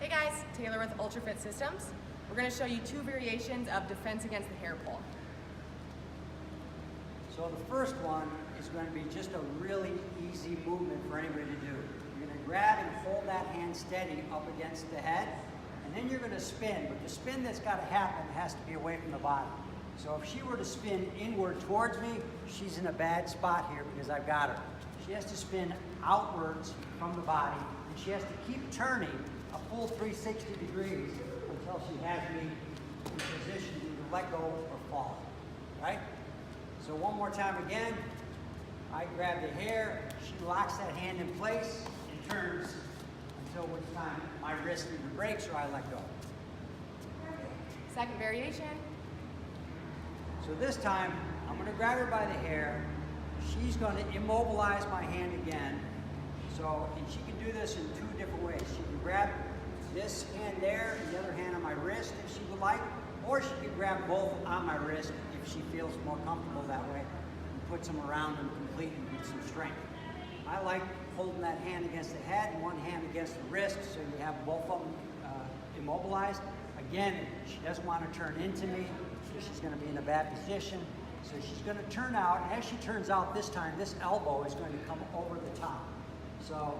Hey guys, Taylor with UltraFit Systems. We're going to show you two variations of defense against the hair pull. So the first one is going to be just a really easy movement for anybody to do. You're going to grab and hold that hand steady up against the head, and then you're going to spin, but the spin that's got to happen has to be away from the body. So if she were to spin inward towards me, she's in a bad spot here because I've got her. She has to spin outwards from the body, and she has to keep turning a full 360 degrees until she has me in position to either let go or fall, right? So one more time again, I grab the hair, she locks that hand in place and turns until which time my wrist either breaks or I let go. Second variation. So this time, I'm going to grab her by the hair. She's going to immobilize my hand again. So, and she can do this in two different ways. She can grab this hand there and the other hand on my wrist if she would like, or she can grab both on my wrist if she feels more comfortable that way and puts them around them completely with some strength. I like holding that hand against the head and one hand against the wrist so you have both of them immobilized. Again, she doesn't want to turn into me, so she's going to be in a bad position. So she's going to turn out, and as she turns out this time, this elbow is going to come over the top. So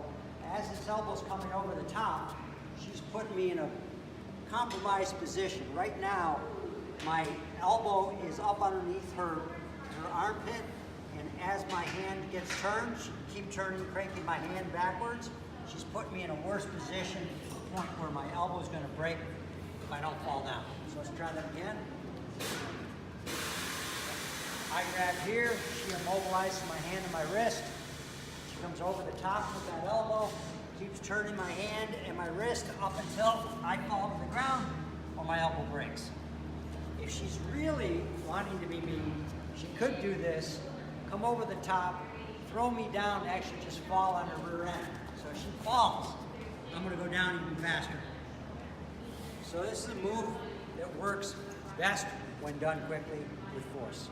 as this elbow's coming over the top, she's putting me in a compromised position. Right now, my elbow is up underneath her armpit, and as my hand gets turned, she can keep turning, cranking my hand backwards. She's putting me in a worse position to the point where my elbow is going to break if I don't fall down. So let's try that again. I grab here, she immobilizes my hand and my wrist. She comes over the top with that elbow, keeps turning my hand and my wrist up until I fall to the ground or my elbow breaks. If she's really wanting to be mean, she could do this, come over the top, throw me down, and actually just fall on her rear end. So if she falls, I'm going to go down even faster. So this is a move that works best when done quickly with force.